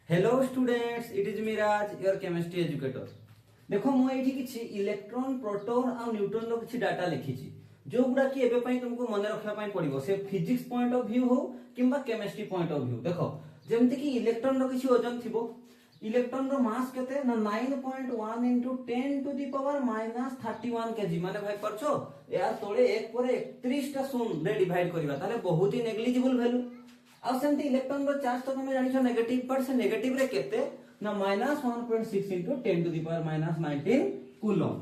Hello students, it is Miraj your chemistry educator. देखो मु एठी किछि इलेक्ट्रॉन प्रोटॉन आ न्यूट्रॉन रो किछि डाटा लिखिछि जो गुडा कि एबे पई तुमको मन रखा पई पड़िबो से फिजिक्स पॉइंट ऑफ व्यू हो किंबा केमिस्ट्री पॉइंट ऑफ व्यू। देखो जेमति कि इलेक्ट्रॉन रो किछि वजन थिबो, इलेक्ट्रॉन रो मास केते ना 9.1 into 10 to the power minus 31 kg माने भाई परछो यार तोळे 1 पर 31 टा शून्य रे डिवाइड करबा ताले बहुत ही नेग्लिजिबल वैल्यू। अब सेमती इलेक्ट्रॉन रो चार्ज तो तुम जानिछो नेगेटिव, पर से नेगेटिव रे केते ना -1.6 into 10 to the power -19 coulomb.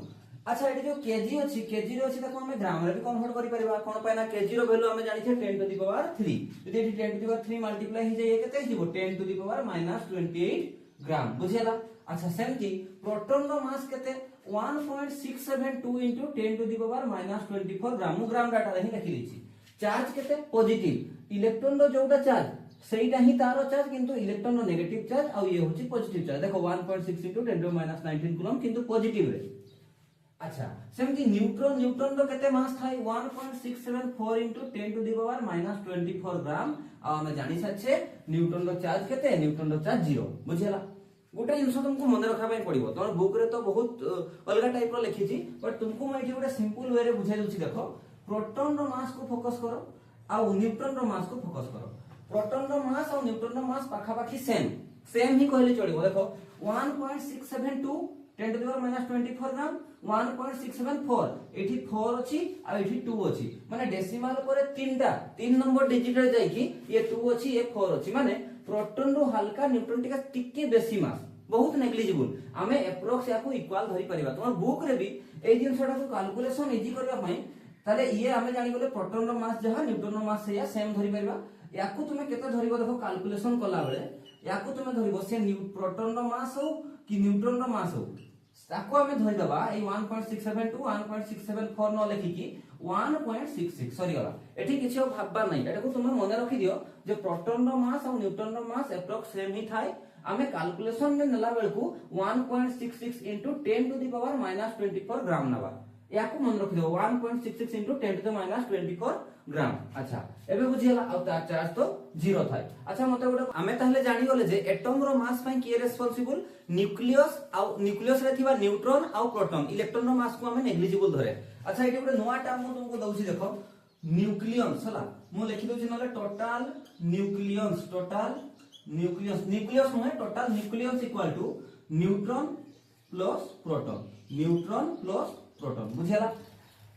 अच्छा एटी जो केजी अछि, केजी रो अछि ताको हम ग्राम रे भी कन्वर्ट करि परिबा। कोन पाय ना केजी रो वैल्यू हम जानिछे 10 to the power 3। यदि eighty 10 to the power 3 multiply हि जाय केते हिबो 10 to the power -28 ग्राम बुझियला। अच्छा सेमती प्रोटॉन रो मास केते 1.672 into 10 to the power -24 ग्राम। मु ग्राम डाटा रे लिखि देछि। चार्ज केते पॉजिटिव, इलेक्ट्रॉन रो जोटा चार्ज सेटा ही तारो चार्ज, किंतु इलेक्ट्रॉन रो नेगेटिव चार्ज आ ये होची पॉजिटिव चार्ज। देखो 1.6 into 10 to the power -19 coulomb किंतु पॉजिटिव रे। अच्छा सेमती न्यूट्रॉन, न्यूट्रॉन रो केते मास थाई 1.674 into 10 to the power -24 ग्राम। आ हम जानि सछे न्यूट्रॉन रो चार्ज केते, न्यूट्रॉन रो चार्ज 0 बुझियला। गोटे जिंस तुमको मन रखा पई पड़िबो। तोर बुक रे तो बहुत अलगा टाइप रो लिखिछि, बट तुमको मैं एठी गोटे सिंपल वे रे बुझाइ दउछि। देखो प्रोटॉन रो मास को फोकस करो आ न्यूट्रॉन रो मास को फोकस करो। प्रोटॉन रो मास और न्यूट्रॉन रो मास पाखा पाखी सेम ही कहले चलिबो। देखो 1.672 10 to the power -24 ग्राम, 1.674 एठी 4 अछि आ एठी 2 अछि, माने डेसिमल परे 3 नंबर डिजिट रे जाई कि ये 2 अछि ये 4 अछि, माने प्रोटॉन रो हल्का न्यूट्रॉन टिके बेसी मास, बहुत नेग्लिजिबल। आमे एप्रोक्स याको इक्वल धरि परिबा। तोर बुक रे भी ए जिंसटा को कैलकुलेशन इजी करबा पई ताले ये आमे जानि गले प्रोटॉन रो मास जहा न्यूट्रॉन रो मास सेया सेम धरि परिबा। याको तुमे केते धरिबो देखो कैलकुलेशन कला बेले याको तुमे धरिबो से प्रोटॉन रो मास हो कि न्यूट्रॉन रो मास हो, ताको हमें धरि दबा ए 1.672 1.674 न लेखि कि 1.66 सॉरी गला। एठी किछ भाबबा नै, एटाको तुमे मने रखि दियो जे प्रोटॉन रो मास और न्यूट्रॉन रो मास एप्रोक्स सेम ही थाय। आमे कैलकुलेशन में नला बेलकू 1.66 into 10 to the power -24 ग्राम नबा। याको मन रखि दियो 1.66 into 10 to the -24 ग्राम। अच्छा एबे बुझियला आ तार चार्ज तो 0 थाय। अच्छा मते गोटे आमे ताहले जानि गले जे एटम रो मास पई के रेस्पोंसिबल न्यूक्लियस आ न्यूक्लियस रे थिबा न्यूट्रॉन आ प्रोटॉन, इलेक्ट्रॉन रो मास को हमें नेग्लिजिबल धरे। अच्छा एटी गोटे नोआ टर्म मु तुमको दउछि। देखो न्यूक्लियस हला मु लिखि दउछि नले total nucleus, total nucleus, nucleus नहे total nucleus equal to neutron plus proton, neutron plus proton बुझियला।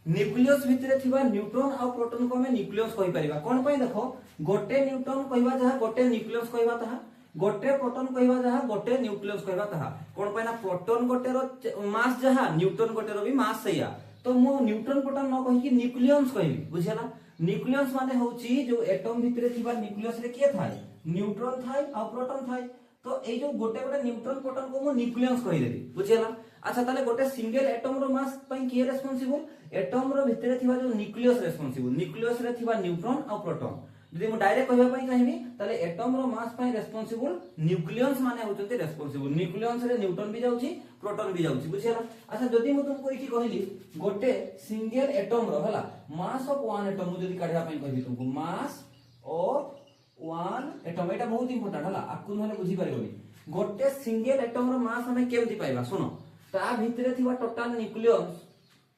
न्यूक्लियस भितरे थिबा न्यूट्रॉन आ प्रोटॉन को हमें न्यूक्लियस कहि परिबा। कोन पई देखो गोटे न्यूट्रॉन कहबा जहा गोटे न्यूक्लियस कहबा तहा, गोटे प्रोटॉन कहबा जहा गोटे न्यूक्लियस कहबा तहा। कोन पई ना प्रोटॉन गोटे रो मास जहा न्यूट्रॉन गोटे रो भी मास सैया, तो मु न्यूट्रॉन प्रोटॉन न कहि कि न्यूक्लियस कहबी बुझियला। न्यूक्लियस माने होची जो एटम भितरे थिबा न्यूक्लियस रे के थाय न्यूट्रॉन थाय आ प्रोटॉन थाय, तो ए जो गोटे गोटे न्यूट्रॉन प्रोटॉन को मु न्यूक्लियस कहि देबी बुझियला। अच्छा ताले गोटे सिंगल एटम रो मास पई के रेस्पोंसिबल, एटम रो भितरे थिबा जो न्यूक्लियस रेस्पोंसिबल, न्यूक्लियस रे थिबा न्यूट्रॉन आ प्रोटॉन। जदि मु डायरेक्ट कहबा पई चाहिबी ताले एटम रो मास पई रेस्पोंसिबल न्यूक्लियस माने होचंती रेस्पोंसिबल, न्यूक्लियस रे न्यूट्रॉन भी जाउची प्रोटॉन भी जाउची बुझियला। अच्छा जदि मु तुमको इठी कहली गोटे सिंगल एटम रो हला मास ऑफ वन एटम, मु जदि काढिया पई कहबी तुमको मास ऑफ वन एटम, एटा बहुत इंपोर्टेंट हला, आकु नहले बुझी परिबोनी। गोटे सिंगल एटम रो मास हमें केमति पाइबा सुनो, ता भितरे थिबा टोटल न्यूक्लियस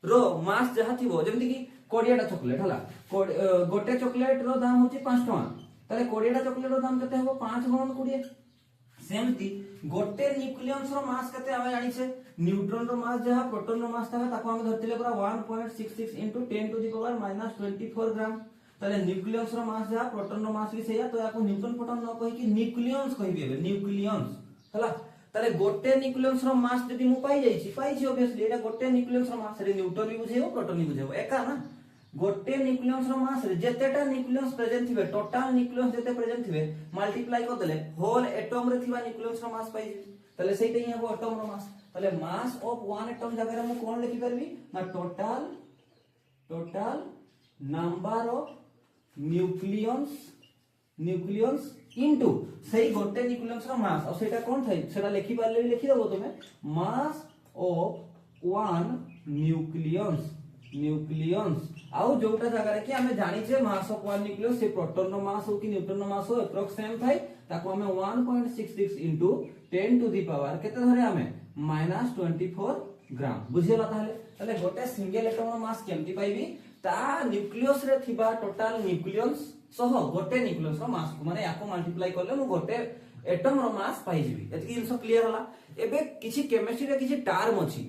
रो मास जहा थिबो, जेमति कि 20 टा चॉकलेट हला, गोटे चॉकलेट रो दाम होची 5 टका, ताले 20 टा चॉकलेट रो दाम कते हबो 5 गुणन 20। सेमति गोटे न्यूक्लियस रो मास कते आमे जानि छे, न्यूट्रॉन रो मास जहा प्रोटॉन रो मास था ताको हम धरतिले पूरा 1.66 into 10 to the power -24 ग्राम। ताले न्यूक्लियस रो मास जहा प्रोटॉन रो मास भी सेया, तो याको न्यूट्रॉन प्रोटॉन न कहि कि न्यूक्लियस कहिबे एबे न्यूक्लियस हला। ताले गोटे न्यूक्लियस रो मास जदि मु पाई ऑब्वियसली एटा गोटे न्यूक्लियस रो मास रे न्यूट्रॉन भी बुझेबो प्रोटॉन भी बुझेबो एका ना। गोटे न्यूक्लियस रो मास रे जेतेटा न्यूक्लियस प्रेजेंट थिबे, टोटल न्यूक्लियस जेते प्रेजेंट थिबे मल्टीप्लाई कर देले होल एटम रे थिबा न्यूक्लियस रो मास पाई, ताले सेटा ही हबो एटम रो मास। ताले मास ऑफ वन एटम जगह रे मु कोन लिखि परबी ना total number of nucleus into सही गोटे न्यूक्लियस रो मास, और सेटा कोन थाई सेटा लिखि पाले भी लिखि दबो तुमे मास ऑफ वन न्यूक्लियस आउ जोटा जगह रे कि हमें जानि छे मास ऑफ वन न्यूक्लियस से प्रोटॉन रो मास हो कि न्यूट्रॉन रो मास हो एप्रोक्स सेम थाई, ताको हमें 1.66 इनटू 10 टू द पावर केते धरे हमें -24 ग्राम बुझियला ताले गोटे सिंगल एटम रो मास केमती पाइबी ता न्यूक्लियस रे थिबा टोटल न्यूक्लियस सह गोटे न्यूक्लियस रो मास को माने याको मल्टीप्लाई करले मु गोटे एटम रो मास पाई जिवि एतकी जिंस क्लियर होला एबे किछि केमिस्ट्री रे किछि टर्म अछि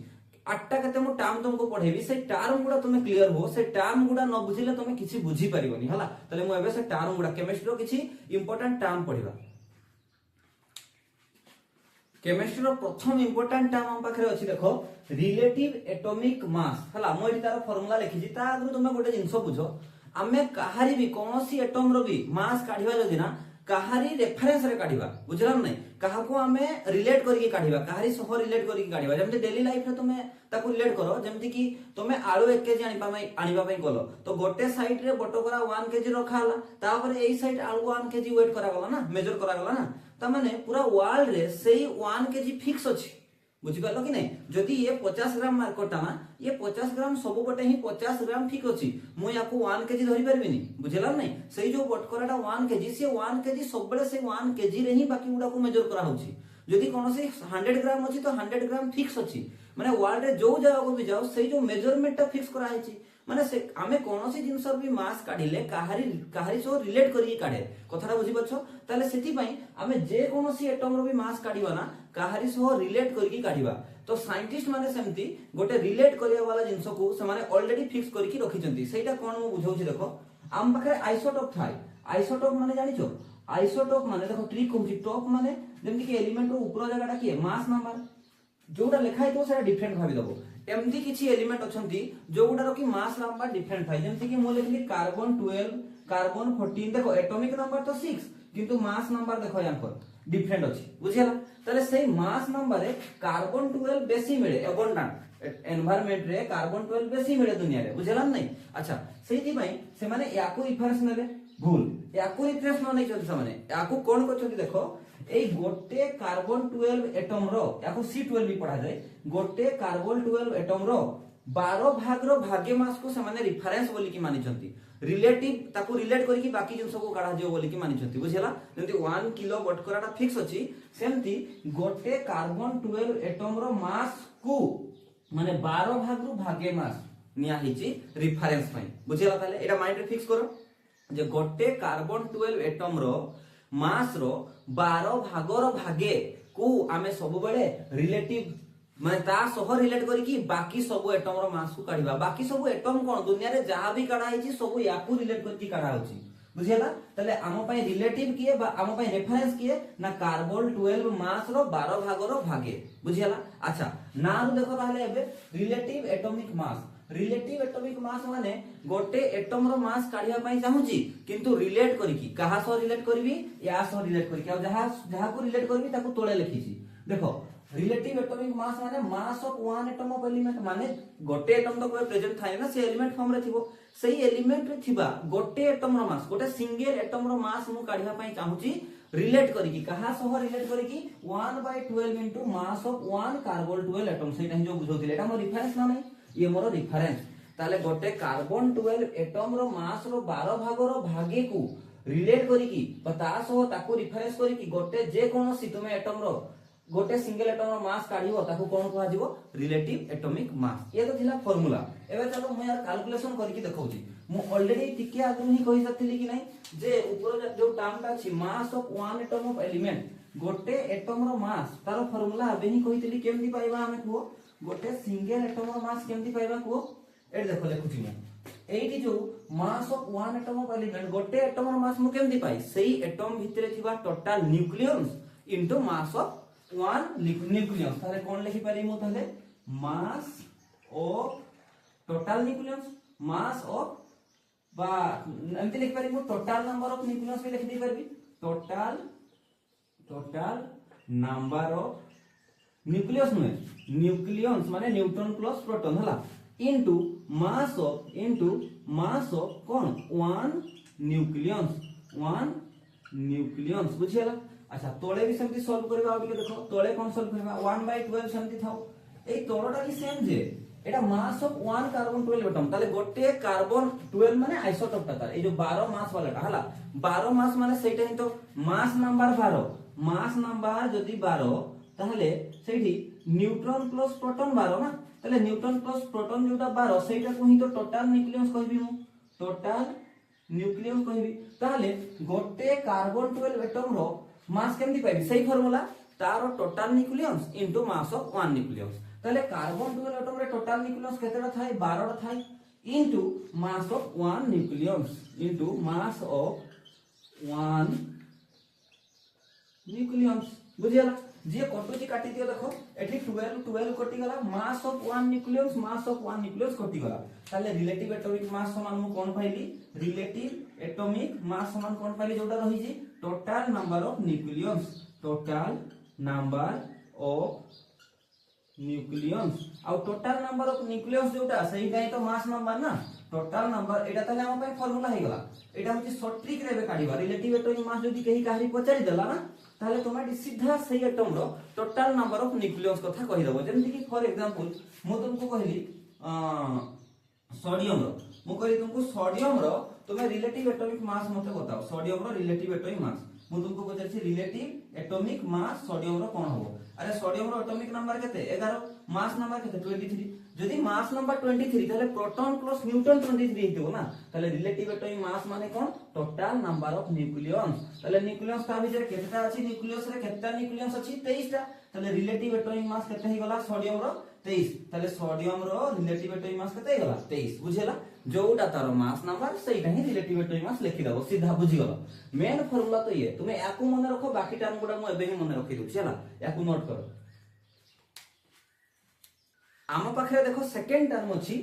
आठटा केते मु टर्म तुमको पढेबी से टर्म गुडा तुमे क्लियर हो से टर्म गुडा न बुझिले तुमे किछि बुझी परिबोनी हला तले मु एबे से टर्म गुडा केमिस्ट्री रो किछि इंपोर्टेंट टर्म पढिबा केमिस्ट्री रो प्रथम इंपोर्टेंट टर्म हम पाखरे अछि देखो रिलेटिव एटॉमिक मास हला मु एठी तार फार्मूला लिखि छि ता आगु तुमे गोटे जिंस बुझो आमे काहारी भी कोनोसी एटम रो भी मास काढिबा जदि ना काहारी रेफरेंस रे काढिबा बुझला नै काहा को हमें रिलेट करके काढिबा काहारी सह रिलेट करके काढिबा जेमते डेली लाइफ रे तुमे ताको रिलेट करो जेमति कि तुमे आलू 1 केजी आनिबा पई गलो तो गोटे साइड रे बटकरा 1 केजी रखा हला तापरे एई साइड आलू 1 केजी वेट करा गला ना मेजर करा गला ना ता माने पूरा वर्ल्ड रे सेही 1 केजी फिक्स अछि बुझि पालो कि नै जदि ये 50 ग्राम मार्कटा ना ये 50 ग्राम सब बटे ही 50 ग्राम ठीक अछि मु याको 1 केजी धरि परबिनी बुझला नै सेही जो बटकराटा 1 केजी से 1 केजी सब बळे से 1 केजी रे ही बाकी गुडा को मेजर करा होछि जदि कोनोसी 100 ग्राम अछि तो 100 ग्राम फिक्स अछि माने वर्ल्ड रे जो जगह को भी जाओ सेही जो मेजरमेंट फिक्स करा हैछि माने से आमे कोनोसी जिंसर भी मास काढिले काहारी सो रिलेट करी काढे कथाटा बुझि पछो ताले सेति पई आमे जे कोनोसी एटम रो भी मास काढिबा ना काहारी सो रिलेट करी काढिबा तो साइंटिस्ट माने सेमती गोटे रिलेट करिया वाला जिंस को से माने ऑलरेडी फिक्स करी रखिचंती सेटा कोन मु बुझौछि देखो आम पाखरे आइसोटोप थाय आइसोटोप माने जानिछो आइसोटोप माने देखो ट्रिक होछि टॉप माने जेमति कि एलिमेंट रो ऊपर जगहटा कि मास नंबर जोटा लिखा है तो सेटा डिफरेंट भाबी दबो एमती किछि एलिमेंट अछंती जो गुडा कि मास नंबर डिफरेंट थाय जेमति कि मु लिखली कार्बन 12 कार्बन 14 देखो एटॉमिक नंबर तो 6 किंतु मास नंबर देखो यहां पर डिफरेंट अछि बुझियला तले सेही मास नंबर रे कार्बन 12 बेसी मिले अबंडेंट एनवायरनमेंट रे कार्बन 12 बेसी मिले दुनिया रे बुझियला नै अच्छा सेही पई से माने याको रिफरेंस नेले भूल याको रिफरेंस न नै छथि से माने याको कोन करछथि देखो ए गोटे कार्बन 12 एटम रो याको C12 भी पढ़ा जाय गोटे कार्बन 12 एटम रो 12 भाग रो भाग्य मास को से माने रेफरेंस बोली की मानि छथि रिलेटिव ताको रिलेट करी की बाकी जिंस को काढा जियो बोली की मानि छथि बुझियला जंती 1 किलो बटकराटा फिक्स अछि सेमती गोटे कार्बन 12 एटम रो मास को माने 12 भाग रो भाग्य मास निया हिची रेफरेंस पई बुझियला ताले एटा माइंड रे फिक्स करो जे गोटे कार्बन 12 एटम रो मास रो 12 भागर भागे को आमे सब बेले रिलेटिव माने ता सह रिलेट करी की बाकी सब एटम रो मास को काढिबा बाकी सब एटम कोन दुनिया रे जहां भी काढा हिची सब याकू रिलेट करके काढा होची बुझियला तले आम पई रिलेटिव किए बा आम पई रेफरेंस किए ना कार्बन 12 मास रो 12 भागर भागे बुझियला अच्छा ना देखो ताले एबे रिलेटिव एटॉमिक मास रिलेटिव एटॉमिक मास माने गोटे एटम रो मास काढिया पई चाहूची किंतु रिलेट करी की कहा सो रिलेट करबी या सो रिलेट करी के जहा को रिलेट करबी ताको तोळे लिखिची देखो रिलेटिव एटॉमिक मास माने mass of one atom of element माने गोटे एटम तो कोई प्रेजेंट थाय ना से एलिमेंट फॉर्म रे थिबो सेही एलिमेंट रे थिबा गोटे एटम रो मास गोटे सिंगल एटम रो मास मु काढिया पई चाहूची रिलेट करी की कहा सह रिलेट करी की 1/12 into mass of one carbon 12 atom सेटा ही जो बुझौतिले एटा मो रेफरेंस ना नै ये मोर रेफरेंस ताले गोटे कार्बन 12 एटम रो मास रो 12 भाग रो भागे को रिलेट करी की पता सह ताको रेफरेंस करी की गोटे जे कोनोसी तुमे एटम रो गोटे सिंगल एटम रो मास काढिबो ताको कोन कहआ जिवो रिलेटिव एटॉमिक मास ये तो थिला फार्मूला एबे चलो म यार कैलकुलेशन करी की देखौची मु ऑलरेडी टिके आगु ही कहि सकथिली कि नै जे ऊपर जो टर्मटा छी mass of one atom of element गोटे एटम रो मास तारो फार्मूला अबे ही कहितली केमति पाइबा हमें को गोटे सिंगल एटम रो मास केमति पाइबा को एड देखो लिखुची म एठी जो mass of one atom of element गोटे एटम रो मास मु केमति पाई सेही एटम भितरे थिबा total nucleus into mass of one nucleus ताले कोन लिखि पारि मु ताले mass of total nucleus mass of बा एमति लिखि पारि मु टोटल नंबर ऑफ न्यूक्लियस भी लिखि दे परबी टोटल नंबर ऑफ न्यूक्लियस नुए न्यूक्लियस माने न्यूट्रॉन प्लस प्रोटॉन हला इनटू मास ऑफ कोन वन न्यूक्लियस बुझियला अच्छा तोळे भी सेमती सॉल्व करबा आ देखो तोळे कोन सॉल्व करबा 1/12 सेमती थाओ ए तोळटा की सेम जे এটা মাস অফ 1 কার্বন 12 এটম তাহলে গোটে কার্বন 12 মানে আইসোটোপটা তার এই যে 12 মাস वालाটা হলা 12 মাস মানে সেইটা হি তো মাস নাম্বার 12 মাস নাম্বার যদি 12 তাহলে সেইটি নিউট্রন প্লাস প্রোটন 12 না তাহলে নিউট্রন প্লাস প্রোটন যেটা 12 সেইটাକୁ হি তো টোটাল নিউক্লিয়াস কইবি মু টোটাল নিউক্লিয়াস কইবি তাহলে গোটে কার্বন 12 এটম रो মাস কেমতি পাইবি সেই ফর্মুলা তার total nucleus into mass of 1 nucleus তাহলে কার্বন 12 এটম রে টোটাল নিউক্লিয়াস কেতেটা থাই 12 টা থাই into mass of 1 nucleus into mass of 1 nucleus বুঝিলা যে কটুচি কাটি দিও দেখো এটি 12 12 কটি গলা মাস অফ 1 নিউক্লিয়াস কটি গলা তাহলে রিলেটিভ এটমিক মাস সমান মু কোন পাইলি রিলেটিভ এটমিক মাস সমান কোন পাইলি যেটা রহিজি total number of nucleus total number of nucleus আর টোটাল নাম্বার অফ নিউক্লিয়াস যেটা সেইটাই তো মাস নাম্বার না টোটাল নাম্বার এটা তাহলে আমার পাই ফর্মুলা হই গলা এটা হচ্ছে শর্ট ট্রিক রে কাটিবা রিলেটিভ এটমিক মাস যদি কেহি কাহি পচারি দেলা না তাহলে তোমরা সিধা সেই এটম रो টোটাল নাম্বার অফ নিউক্লিয়াস কথা কहि দেবো যেমতি কি ফর एग्जांपल মু तुमको कहली सोडियम रो मु कहली तुमको सोडियम रो तुम्हें रिलेटिव एटॉमिक मास मते बताओ सोडियम रो रिलेटिव एटॉमिक मास मु तुमको पचारछि रिलेटिव एटॉमिक मास सोडियम रो कोन हो अरे सोडियम रो एटॉमिक नंबर केते 11 मास नंबर केते 23 যদি মাস নাম্বার 23 তাহলে প্রোটন প্লাস নিউট্রন 23 হইতো না তাহলে রিলেটিভ এটমিক মাস মানে কোন টোটাল নাম্বার অফ নিউক্লিয়স তাহলে নিউক্লিয়স তা ভিতরে কেতেটা আছে নিউক্লিয়স রে কেতেটা নিউক্লিয়স আছে 23 টা তাহলে রিলেটিভ এটমিক মাস কেতে হই গলা সোডিয়ম रो 23 তাহলে সোডিয়ম रो রিলেটিভ এটমিক মাস কেতে হই গলা 23 বুঝিলা जोटा तार मास नंबर सेटा ही रिलेटिव एटमिक मास लिखि दबो सीधा बुझी गलो मेन फार्मूला तो ये तुमे याकू मन रखो बाकी टर्म गुडा मु एबे ही मन रखि दउ छला याकू नोट करो आम पाखे देखो सेकंड टर्म अछि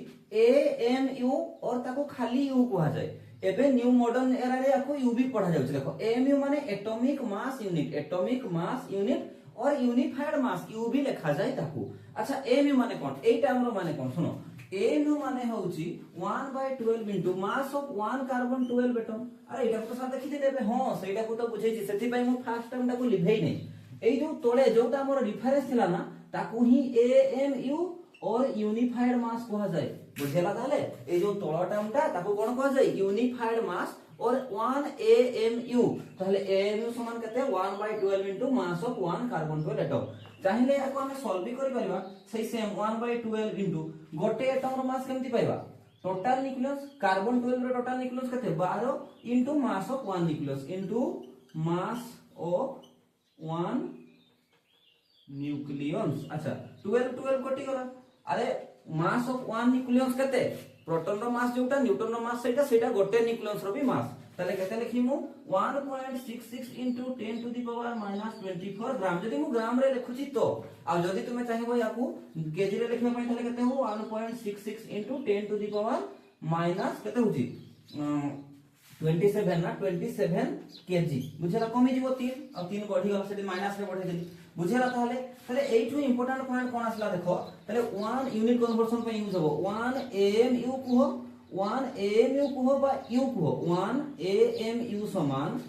एएमयू और ताको खाली यू कहा जाय एबे न्यू मॉडर्न एरा रे याकू यू भी पढ़ा जाउछ देखो एएमयू माने एटॉमिक मास यूनिट और यूनिफाइड मास यू भी लिखा जाय ताको अच्छा एएमयू माने कोन ए टर्म रो माने कोन सुनो एएमयू माने होउची 1/12 into mass of 1 carbon 12 atom अरे एटा को साथ देखि देबे हां सेटा को तो बुझेछि सेति पई मु फर्स्ट टर्म ताको लिखै नै एई जो तोळे जोटा हमर रेफरेंस थिला ना ताको ही एएमयू और यूनिफाइड मास कहा जाए बुझेला ताले ए जो तोळा टर्मटा ताको कोन कहा जाए यूनिफाइड मास और 1 एएमयू ताले एएमयू समान कते 1/12 into mass of 1 carbon 12 atom चाहिले याको हमें सॉल्व भी करि परिबा सही सेम 1/12 इनटू गोटे एटम रो मास केमति पाइबा टोटल न्यूक्लियस कार्बन 12 रो टोटल न्यूक्लियस कते 12 into mass of 1 nucleus into mass of 1 nucleus अच्छा 12 कटि गला अरे मास ऑफ 1 न्यूक्लियस कते प्रोटॉन रो मास जोटा न्यूट्रॉन रो मास सेटा गोटे न्यूक्लियस रो भी मास ताले केते लिखिमु 1.66 into 10 to the power minus 24 ग्राम जदी मु ग्राम रे लिखुची तो आ जदी तुमे चाहेबो याकू केजी रे लिखबा पई ताले केते हो 1.66 into 10 to the power minus केते होची 27 ना 27 केजी बुझला कमी जीवो 3 आ 3 बढ़ी गला सेदी माइनस रे बढ़े देली बुझला ताले एठू इंपोर्टेंट पॉइंट कोन आसला देखो ताले 1 यूनिट कन्वर्जन पे यूज हो 1 एएमयू को 1 एएमयू को बा यू को 1 एएमयू समान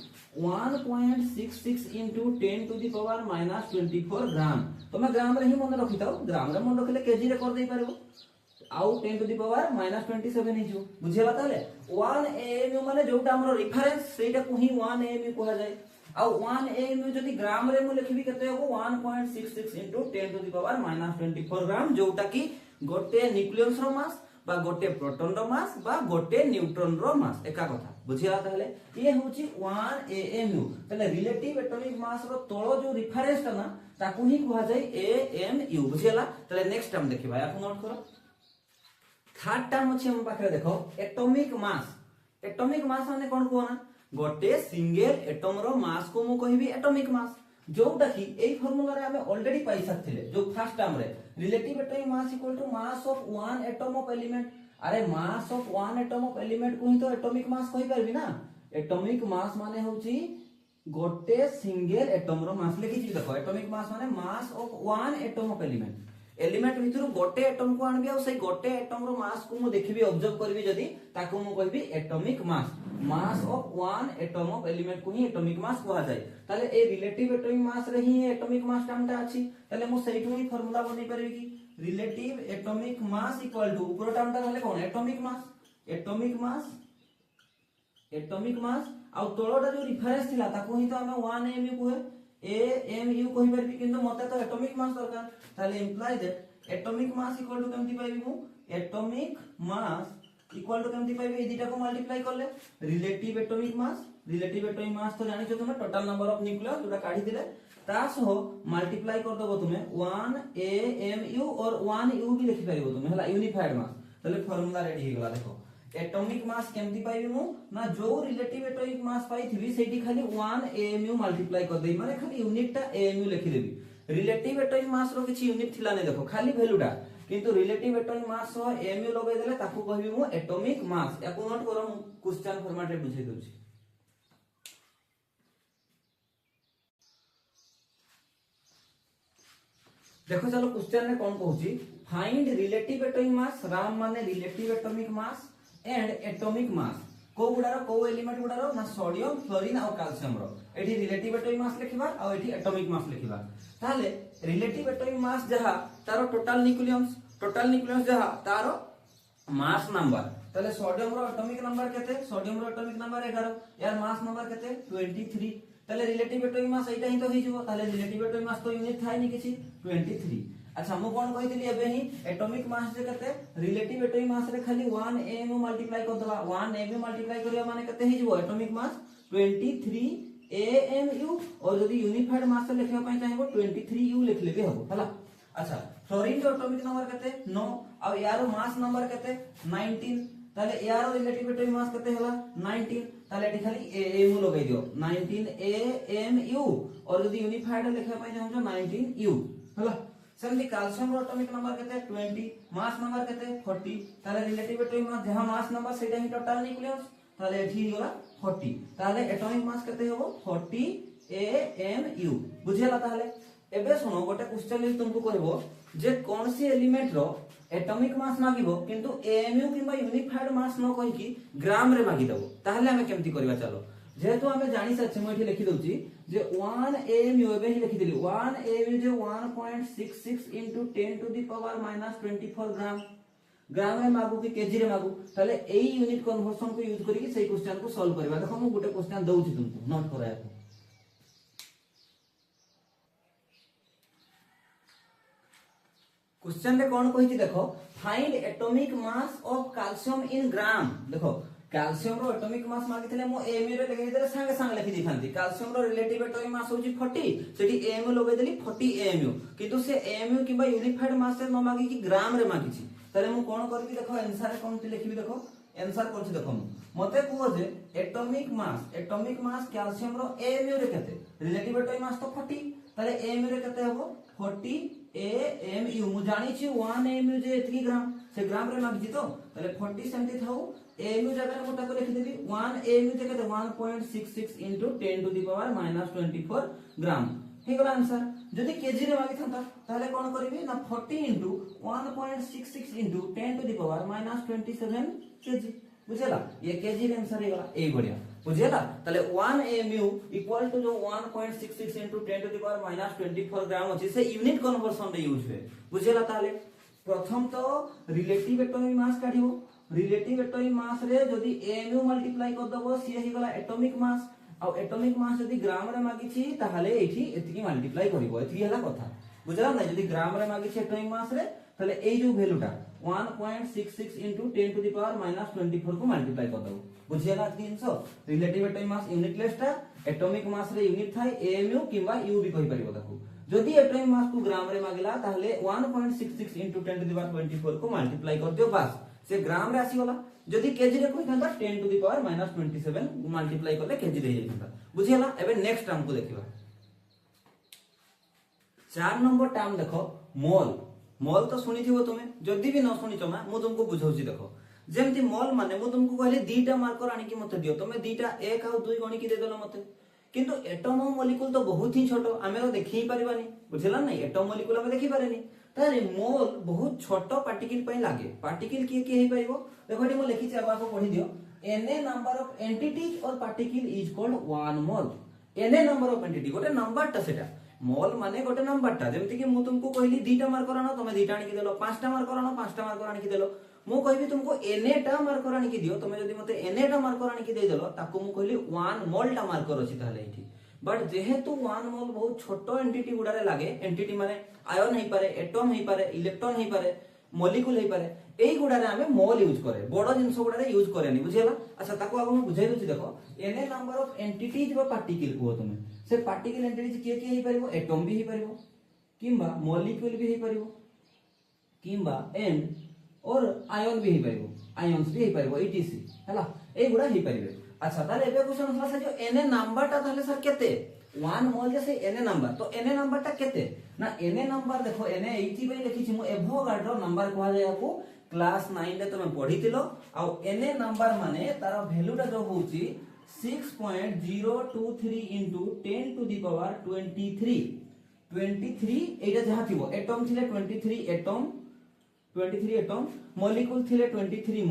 1.66 into 10 to the power minus 24 ग्राम तमे ग्राम रे ही मन रखिताओ ग्राम रे मन रखले केजी रे कर देई परबो आउ 10 to the power minus 27 हिजो बुझेला ताले 1 एएमयू माने जोटा हमरो रेफरेंस सेटा को ही 1 एएमयू कहा जाय आ 1 एएमयू जदी ग्राम रे मु लिखबी कते हो 1.66 into 10 to the power minus 24 ग्राम जोटा की गोटे न्यूक्लियस रो मास बा गोटे प्रोटॉन रो मास बा गोटे न्यूट्रॉन रो मास एका कथा बुझिया ताले ये होची 1 एएमयू ताले रिलेटिव एटॉमिक मास रो तळो जो रेफरेंस ता ना ताकू ही कहा जाय एएमयू बुझियाला ताले नेक्स्ट टर्म देखिबा याकू नोट करो थर्ड टर्म अछि हम पाखरे देखो एटॉमिक मास माने कोन कोना गोटे सिंगल एटम रो मास को मु कहबी एटॉमिक मास जोटा की एई फार्मूला रे हमें ऑलरेडी पाई सकथिले जो फर्स्ट टर्म रे relative atomic mass equal to mass of 1 atom of element अरे mass of 1 atom of element को ही तो एटॉमिक मास कहि परबी ना एटॉमिक मास माने होची गोटे सिंगल एटम रो मास लिखि छी देखो एटॉमिक मास माने मास ऑफ 1 एटम ऑफ एलिमेंट भितर गोटे एटम को आनबी आ सही गोटे एटम रो मास को मु देखबी ऑब्जर्व करबी जदी ताको मु कहबी atomic mass of 1 atom of element को ही एटॉमिक मास कहा जाय ताले ए रिलेटिव एटॉमिक मास रे ही एटॉमिक मास टर्मटा अछि ताले मु सेइठु ही फार्मूला बनै परबी कि relative atomic mass equal to ऊपर टर्मटा रहले कोन एटॉमिक मास आ तळटा जो रेफरेंस थिला ताको ही तो हमें 1 mu कहे AMU कहि परबी किंतु मते तो एटॉमिक मास दरकार ताले imply that atomic mass equal to केमति पाइबी मु एटॉमिक मास इक्वल टू केमति पाइबी ए दिटा को मल्टीप्लाई करले रिलेटिव एटॉमिक मास तो जानि छ तुमे टोटल नंबर ऑफ न्यूक्लियस जोटा काढी दिले ता सह मल्टीप्लाई कर दबो तुमे 1 AMU और 1 U भी लिखि परिबो तुमे हला यूनिफाइड मास तले फार्मूला रेडी हे गला देखो एटॉमिक मास केमति पाइबी मु ना जो रिलेटिव एटॉमिक मास पाई थिबी सेठी खाली 1 AMU मल्टीप्लाई कर देई माने खाली यूनिट टा AMU लिखि देबी रिलेटिव एटॉमिक मास रो किछि यूनिट थिला नै देखो खाली वैल्यूटा किंतु रिलेटिव एटॉमिक मास सह AMU लगै देले ताकू कहबी मु एटॉमिक मास याकू नोट करो क्वेश्चन फॉर्मेट रे बुझै दउछि देखो चलो क्वेश्चन में कौन कहूची फाइंड रिलेटिव एटॉमिक मास राम माने relative atomic mass and atomic mass को गुडारो को एलिमेंट गुडारो ना सोडियम फ्लोरीन और कैल्शियम रो एठी रिलेटिव एटॉमिक मास लिखिबा और एठी एटॉमिक मास लिखिबा ताले रिलेटिव एटॉमिक मास जहा तारो टोटल न्यूक्लियस जहा तारो मास नंबर ताले सोडियम रो एटॉमिक नंबर केते सोडियम रो एटॉमिक नंबर 11 यार मास नंबर केते 23 ताले रिलेटिव एटॉमिक मास एटा ही तो हे जबो ताले रिलेटिव एटॉमिक मास तो यूनिट थाई नि किछि 23 अच्छा मु कोन कहितली एबे ही एटॉमिक मास जे कते रिलेटिव एटॉमिक मास रे खाली 1 AMU मल्टीप्लाई कर दला 1 AMU मल्टीप्लाई करिया माने कते हे जबो एटॉमिक मास 23 AMU और यदि यूनिफाइड मास लिखिया पई चाहेबो 23U लिखले भी हबो हला अच्छा फ्लोरीन रो एटॉमिक नंबर कते 9 आ यारो मास नंबर कते 19 ताले यारो रिलेटिव एटॉमिक मास कते हला 19 ताले एठी खाली AMU लगाई दियो 19 AMU और यदि यूनिफाइड लिखिया पई चाहबो 19U हला सेमली कैल्शियम रो एटॉमिक नंबर केते 20 मास नंबर केते 40 ताले रिलेटिव एटॉमिक मास जहां मास नंबर सेटा ही टोटल न्यूक्लियस ताले एठी गला 40 ताले एटॉमिक मास केते होबो 40 AMU बुझियला ताले एबे सुनो गोटे क्वेश्चन ले तुमको कहबो जे कोन सी एलिमेंट रो एटॉमिक मास मागिबो किंतु AMU किबा यूनिफाइड मास न कहि कि ग्राम रे मागि दबो ताहले हमें केमति करबा चलो जेहेतु हमें जानि सच्चे मैं एठी लिखि दउची जे 1 AMU एबे ही लिखि देली 1 AMU J 1.66 into 10 to the power minus 24 ग्राम रे मागु कि केजी रे मागु ताले एई यूनिट कन्वर्जन को यूज करी कि सेही क्वेश्चन को सॉल्व करबा देखो हम गोटे क्वेश्चन दउची तुमको नोट कराया क्वेश्चन रे कोन कहिछि देखो find atomic mass of calcium in gram देखो कैल्शियम रो एटॉमिक मास मागितले मो AMU रे लगै देले संगे लिखि दिखांती कैल्शियम रो रिलेटिव एटॉमिक मास होची 40 सेठी AMU लगै देली 40 AMU किंतु से AMU किबा यूनिफाइड मास रे न मागी कि ग्राम रे मागिछि तले मु कोन करबी देखो आंसर रे कोन लिखिबी देखो आंसर करछि देखो मते कुओ जे एटॉमिक मास कैल्शियम रो AMU रे केते रिलेटिव एटॉमिक मास तो 40 तले AMU रे केते हबो 40 AMU मु जानि छि 1 AMU जे एतकी ग्राम से ग्राम रे मागिछि तो तले 40 सेंटी थाउ AMU जगह मोटा को लिखि देबी 1 AMU जगह 1.66 into 10 to the power minus 24 ग्राम हे गला आंसर जदि केजी रे मागि थांता ताले कोन करबी ना 40 into 1.66 into 10 to the power minus 27 KG बुझेला ये केजी रे आंसर हे गला ए बढ़िया बुझेला ताले 1 AMU इक्वल टू जो 1.66 into 10 to the power minus 24 ग्राम अछि से यूनिट कन्वर्जन रे यूज होय बुझेला ताले प्रथम तो रिलेटिव एटॉमिक मास काढिबो रिलेटिव एटॉमिक मास रे जदि AMU मल्टीप्लाई कर दबो सी हे गला एटॉमिक मास आ एटॉमिक मास जदि ग्राम रे मागि छी ताहाले एठी एतिकी मल्टीप्लाई करिवो एतिकी हला कथा बुझला नै जदि ग्राम रे मागि छी एटॉमिक मास रे ताले ए जो वैल्यूटा 1.66 into 10 to the power minus 24 को मल्टीप्लाई कर दबो बुझियला 300 रिलेटिव एटॉमिक मास यूनिटलेस ता एटॉमिक मास रे यूनिट थाई AMU किबा U भी कहि परिबो ताकू जदि एटॉमिक मास को ग्राम रे मागिला ताहाले 1.66 into 10 to the power 24 को मल्टीप्लाई कर दियो बस से ग्राम रे आसी गला जदि केजी रे कहिथांता 10 to the power minus 27 multiply करले केजी रे हेइथांता बुझियला एबे नेक्स्ट टर्म को देखिबा 4 नंबर टर्म देखो मोल तो सुनिथिबो तुमे जदि भी न सुनिचो ना मु तुमको बुझौची देखो जेमति मोल माने मु तुमको कहले दीटा मार्कर आनी कि मते दियो तुमे दीटा 1 और 2 गणी कि दे देलो मते किंतु एटम और मॉलिक्यूल तो बहुत ही छोटो आमे तो देखि ही परिबानी बुझला नै एटम मॉलिक्यूल आमे देखि पारेनी तारे मोल बहुत छोटो पार्टिकल पई लागे पार्टिकल के हे पाइबो देखो एटी मो लिखि छै आपको पढि दियो एन नंबर ऑफ एंटिटीज और particle is called 1 mole N number of entity गोटे नंबर ता सेटा मोल माने गोटे नंबरटा जेमति कि मु तुमको कहली 2टा मार्कर आनो तमे 2टा आनी देलो 5टा मार्कर आनो 5टा मार्कर आनी देलो मु कहबी तुमको एनएटा मार्कर आनी दियो तमे जदी मते एनएटा मार्कर आनी दे देलो ताको मु कहली 1 मोलटा मार्कर अछि ताले एठी बट जेहेतु 1 मोल बहुत छोटो एंटिटी गुडारे लागे एंटिटी माने आयन हेई पारे एटम हेई पारे इलेक्ट्रॉन हेई पारे मॉलिक्यूल हेई पारे एई गुडारे हमें मोल यूज करे बड़ जिंस गुडारे यूज करेनी बुझियला अच्छा ताको आगो मु बुझाई दोछि देखो एन नंबर ऑफ एंटिटीज बा पार्टिकल को तुमे से पार्टिकल एंटिटीज के हेई परिबो एटम भी हेई परिबो किंबा मॉलिक्यूल भी हेई परिबो किंबा एन और आयन भी हेई परिबो आयन्स भी हेई परिबो ईटीसी हला एई गुडा हेई परिबे अच्छा ताले एबे क्वेश्चन हला से जो एन नंबर ता ताले सर केते 1 मोल जैसे एन नंबर तो एन नंबर ता केते ना एन नंबर देखो एन 80 बई लिखि छि मु एवोगाड्रो नंबर कहा जाय आपको क्लास 9 रे तुम पढितिलो आ एन नंबर माने तार वैल्यू टा जो होची 6.023 into 10 to the power 23 एटा जहा थिबो एटम थिले 23 एटम मॉलिक्यूल थिले 23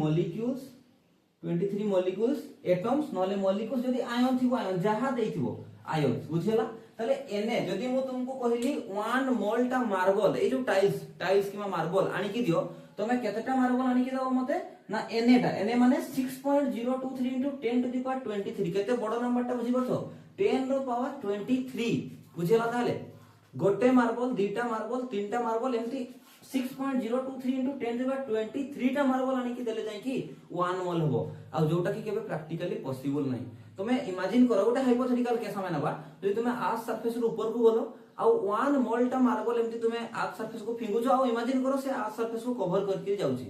मॉलिक्यूल्स एटम्स नले मॉलिक्यूल्स जदी आयन थिबो आयन जहा देथिबो आयन बुझियला तले एने जदी मु तुमको कहली 1 मोल टा मार्बल ए जो टाइल्स किमा मार्बल आनी की दियो तमे केतेटा मार्बल आनी की दो मते ना एने माने 6.023 into 10 to the power 23 केते बड़ नंबर टा बुझि परछो 10 रो पावर 23 बुझियला ताले गोटे मार्बल दीटा मार्बल तीनटा मार्बल एमती 6.023 into 10 to the power 23 टा मार्बल आनी की देले जाय की 1 मोल होबो आ जोटा की केबे प्रैक्टिकली पॉसिबल नै तुमे इमेजिन करो गोटे हाइपोथेटिकल केस में नबा जदि तुमे आर्थ सरफेस रो ऊपर को गलो आ 1 मोल टा मार्बल एमती तुमे आर्थ सरफेस को फिंगु जो आ इमेजिन करो से आर्थ सरफेस को कवर करके जाउची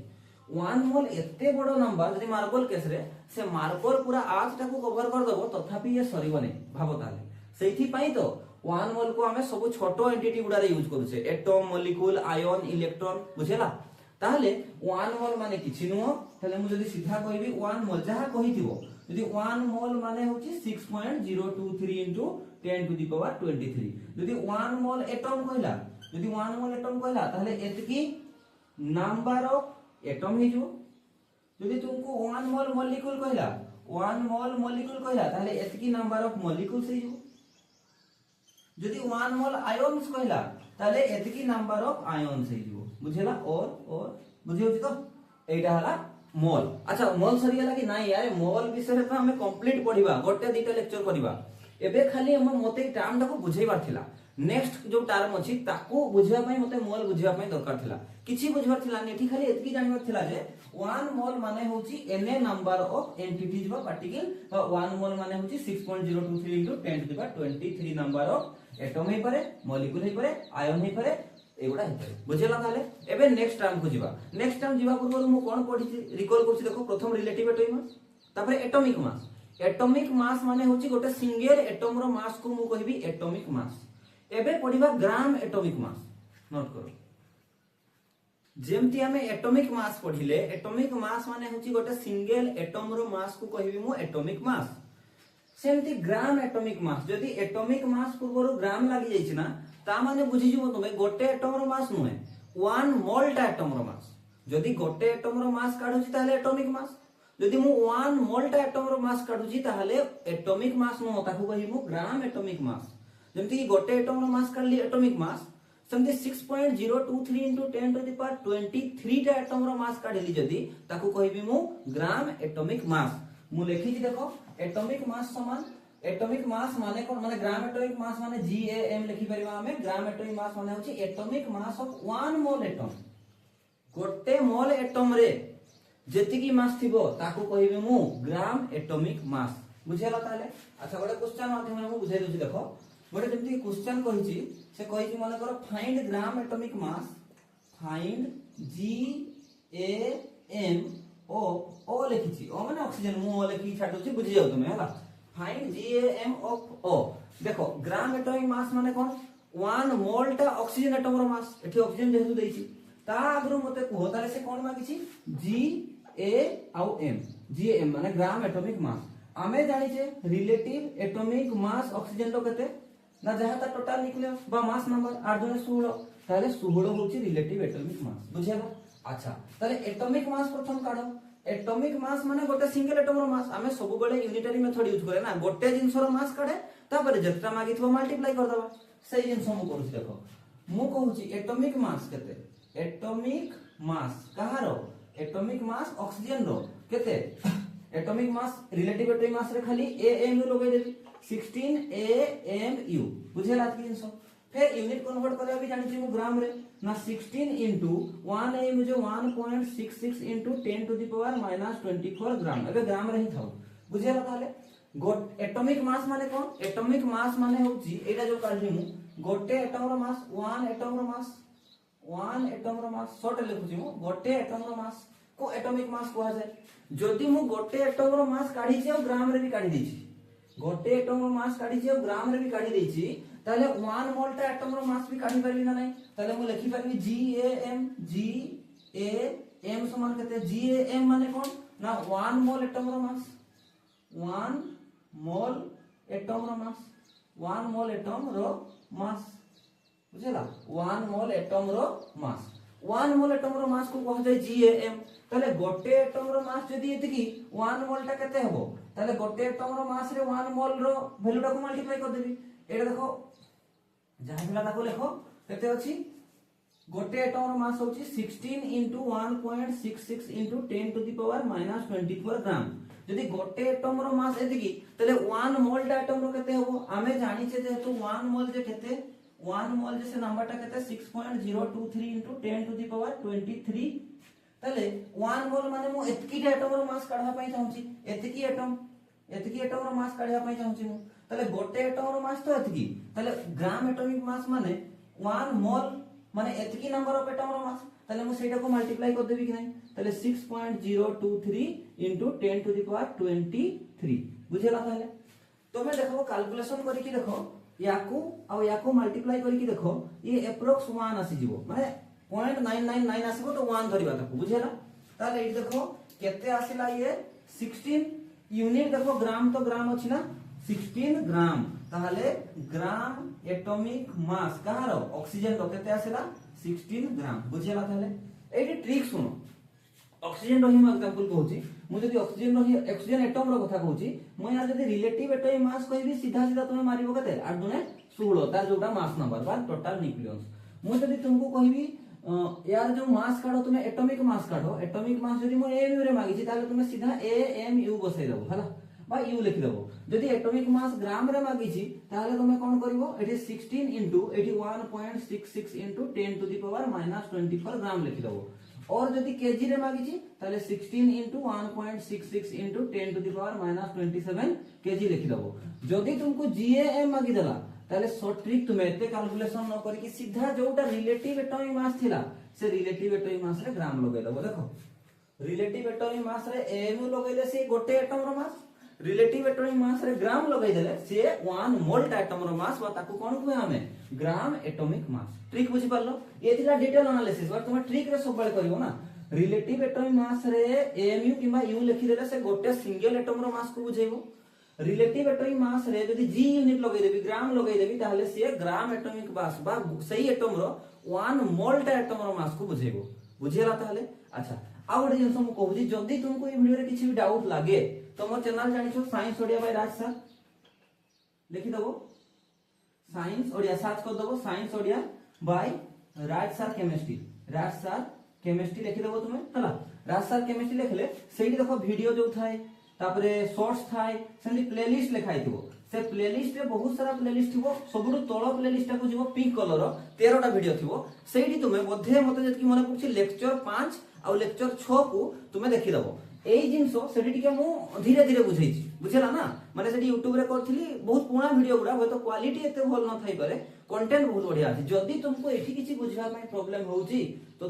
1 मोल एते बडो नंबर जदि मार्बल केस रे से मार्बल पूरा आर्थ टा को कवर कर दबो तथापि ये सरीबो नै भाबो ताले सेठी पई तो 1 मोल को हमें सब छोटो एंटिटी गुडा रे यूज करू छे एटम मॉलिक्यूल आयन इलेक्ट्रॉन बुझेला ताहले 1 मोल माने किछि नुहो ताले मु जदि सीधा कहबी 1 मोल जहा कहिथिबो यदि 1 मोल माने होची 6.023 into 10 to the power 23 यदि 1 मोल एटम कहला ताहले एतकी नंबर ऑफ एटम हे जो यदि तुमको 1 मोल मॉलिक्यूल कहला ताहले एतकी नंबर ऑफ मॉलिक्यूल्स हे जो यदि 1 मोल आयन्स कहला ताले एतकी नंबर ऑफ आयन्स हे जो बुझेला और बुझियो तो एटा हला मोल अच्छा मोल सरी गला कि नाही यार मोल विषय रे हमें कंप्लीट पढिबा गोटे दीटा लेक्चर करबा एबे खाली हम मते टर्म टाको बुझेबार थिला नेक्स्ट जो टर्म अछि ताको बुझिबा पई मते मोल बुझिबा पई दरकार थिला किछि बुझबार थिला नेठी खाली एतकी जानिबार थिला जे 1 मोल माने होची एन नंबर ऑफ एंटिटीज बा पार्टिकल 1 मोल माने होची 6.023 into 10 to the power 23 number of atom हे पारे मॉलिक्यूल हे पारे आयन हे पारे एगुडा हे पारे बुझिला ताले एबे नेक्स्ट टर्म को जिबा नेक्स्ट टर्म जिबा पूर्व मु कोन पढिछि रिकॉल करछि देखो प्रथम रिलेटिव एटॉमिक मास तापर एटॉमिक मास माने होची गोटे सिंगल एटम रो मास को मु कहबी एटॉमिक मास एबे पढिबा ग्राम एटॉमिक मास नोट करो जेमति हमें एटॉमिक मास पढिले एटॉमिक मास माने होची गोटे सिंगल एटम रो मास को कहबी मु एटॉमिक मास सेमति ग्राम एटॉमिक मास जदी एटॉमिक मास पूर्व ग्राम लागि जाइछि ना ता माने बुझि जिवो तुमे गोटे एटम रो मास नुहे 1 मोल टा एटम रो मास जदी गोटे एटम रो मास काढुछि ताले एटॉमिक मास जदी मु 1 मोल टा एटम रो मास काढुछि ताले एटॉमिक मास नु ताकू कहिबो ग्राम एटॉमिक मास जेमति गोटे एटम रो मास काढली atomic mass सेमति 6.023 into 10 to the power 23 टा एटम रो मास काढली जदी ताकू कहिबी मु ग्राम एटॉमिक मास मु लेखि छि देखो एटॉमिक मास समान एटॉमिक मास माने कोन माने ग्राम एटॉमिक मास माने GAM लिखि परिबा हमें ग्राम एटॉमिक मास माने होची atomic mass of 1 mole atom गोटे मोल एटम रे जेतिकी मास थिबो ताकू कहिबे मु ग्राम एटॉमिक मास बुझेला ताले अच्छा गोटे क्वेश्चन माध्यम में मु बुझाइ दोछि देखो गोटे जेमति क्वेश्चन कहिछि से कहिछि माने करो फाइंड ग्राम एटॉमिक मास फाइंड GAM ओ लिखिछि ओ माने ऑक्सीजन मु ओ लिखि छाडुछि बुझि जाउ तुमे हला फाइंड GAM ऑफ O देखो ग्राम एटॉमिक मास माने कोन 1 मोल टा ऑक्सीजन एटम रो मास एठी ऑक्सीजन जेहेतु देइछि ता आगरो मते को ताले से कोन मागिछि GAM माने ग्राम एटॉमिक मास आमे जानि छे रिलेटिव एटॉमिक मास ऑक्सीजन रो कते ना जहा ता टोटल न्यूक्लियस बा मास नंबर 8 दुने 16 ताले 16 होछि रिलेटिव एटॉमिक मास बुझियला अच्छा ताले एटॉमिक मास प्रथम काढो एटॉमिक मास माने गोटे सिंगल एटम रो मास हमें सब बळे यूनिटरी मेथड यूज करे ना गोटे जिंस रो मास काढे तापर जेतरा मागिथबो मल्टीप्लाई कर दबा से जिंस मु करूची देखो मु कहूची एटॉमिक मास केते एटॉमिक मास कहारो एटॉमिक मास ऑक्सीजन रो केते atomic mass relative atomic mass रे खाली AMU लगे देबी 16 AMU बुझे रात की जिंस फिर यूनिट कन्वर्ट करे अभी जानि छी मु ग्राम रे ना 16 into 1 AMU जो 1.66 into 10 to the power -24 ग्राम एबे ग्राम रे ही थाउ बुझे ला ताले एटॉमिक मास माने कोन एटॉमिक मास माने होची एटा जो काढली मु गोटे एटम रो मास 1 एटम रो मास शॉर्ट लिखुची मु गोटे एटम रो मास को एटॉमिक मास कहवा जाय जदि मु गोटे एटम रो मास काढी छी और ग्राम रे भी काढी देछि गोटे एटम रो मास काढी छी और ग्राम रे भी काढी देछि ताले 1 मोल टा एटम रो मास भी काढी परबी ना नहीं ताले मु लिखि परबी GAM समान केते GAM माने कोन ना 1 मोल एटम रो मास 1 मोल एटम रो मास 1 मोल एटम रो मास बुझेला 1 मोल एटम रो मास 1 मोल एटम रो मास को कह जाय GAM ताले गोटे एटम रो मास जदी एतकी 1 मोल टा केते हबो ताले गोटे एटम रो मास रे 1 मोल रो वैल्यू टा को मल्टीप्लाई कर देबी एटा देखो जहां दिला ताको लेखो केते अछि गोटे एटम रो मास होची 16 into 1.66 into 10 to the power -24 ग्राम जदी गोटे एटम रो मास एतकी ताले 1 मोल टा एटम रो केते हबो आमे जानि छे जेतु 1 मोल जे केते 1 मोल जैसे नंबर टा केते 6.023 into 10 to the power 23 ताले 1 मोल माने मु एतकी एटम रो मास काढा पई चाहूची एतकी एटम रो मास काढा पई चाहूची मु ताले गोटे एटम रो मास तो एतकी ताले ग्राम एटॉमिक मास माने 1 मोल माने एतकी नंबर ऑफ एटम रो मास ताले मु सेटा को मल्टीप्लाई कर देबी कि नहीं ताले 6.023 into 10 to the power 23 बुझेला ताले तो मैं देखो कैलकुलेशन करी कि देखो याकू मल्टीप्लाई करी कि देखो ये एप्रोक्स 1 आसी जीवो माने 0.999 आसीबो तो 1 धरिबा ताको बुझेला ताले ए देखो केते आसीला ये 16 यूनिट देखो ग्राम तो ग्राम अछि ना 16 ग्राम ताले ग्राम एटॉमिक मास कहारो ऑक्सीजन रो केते आसीला 16 ग्राम बुझेला ताले एटी ट्रिक सुनो ऑक्सीजन रो ही मैं एग्जांपल कहूची मु जदी ऑक्सीजन एटम रो कथा कहूची मु या जदी रिलेटिव एटॉमिक मास कहबी सीधा सीधा तुमे मारिबो केते 8 दुने 16 तार जोटा मास नंबर बा टोटल न्यूक्लियस मु जदी तुमको कहबी यार जो मास काढो तुमे एटॉमिक मास काढो एटॉमिक मास जदी मु AMU रे मागिची ताले तुमे सीधा AMU बसै दबो हला बा यू लिखि दबो जदी एटॉमिक मास ग्राम रे मागिची ताले तुमे कोन करिवो एटी 16 into 81.66 into 10 to the power -24 gram लिखि दबो और जदी केजी रे मागिची ताले 16 into 1.66 into 10 to the power -27 KG लिखि दबो जदी तुमको GAM मागी देला ताले शॉर्ट ट्रिक तुमे एते कैलकुलेशन न करी कि सीधा जोटा रिलेटिव एटॉमिक मास थिला से रिलेटिव एटॉमिक मास रे ग्राम लगे दबो देखो रिलेटिव एटॉमिक मास रे AMU लगैले से गोटे एटम रो मास रिलेटिव एटॉमिक मास रे ग्राम लगै देले से 1 मोल टा एटम रो मास बा ताको कोन कुए हमें ग्राम एटॉमिक मास ट्रिक बुझि पारलो ए थिला डिटेल एनालिसिस बट तुम ट्रिक रे सब बेले करिवो ना रिलेटिव एटॉमिक मास रे AMU किबा U लिखि देले से गोटे सिंगल एटम रो मास को बुझेबो रिलेटिव एटॉमिक मास रे जदी G यूनिट लगै देबी ग्राम लगै देबी ताहले से ग्राम एटॉमिक मास बा सही एटम रो 1 मोल टा एटम रो मास को बुझेबो बुझेला ताहले अच्छा आ गोटे जिंस मु कहूची जदी तुमको ए वीडियो रे किछि भी डाउट लागे तो मोर चैनल जानिछो साइंस ओडिया बाय राज सर लिखि दबो साइंस ओडिया सर्च कर दबो साइंस ओडिया बाय राज सर केमिस्ट्री लिखि दबो तुमे हला राज सर केमिस्ट्री लिखले सेही देखो वीडियो जो थाए तापरे शॉर्ट्स थाए सेनी प्लेलिस्ट लिखाई थिबो से प्लेलिस्ट रे बहुत सारा प्लेलिस्ट थिबो सबुडु तळो प्लेलिस्ट को जीवो पिंक कलर 13 टा वीडियो थिबो सेही तुमे मध्ये मते जति कि मने पुछि लेक्चर 5 आ लेक्चर 6 को तुमे देखि दबो एई जिंसो सेठी टिके मु धीरे धीरे बुझैछि बुझेला ना माने सेठी YouTube रे करथिली बहुत पुराना वीडियो गुडा होय तो क्वालिटी एते भल न थाई पारे कंटेंट बहुत बढ़िया अछि जदी तुमको एठी किछि बुझबा पय प्रॉब्लम होउची तो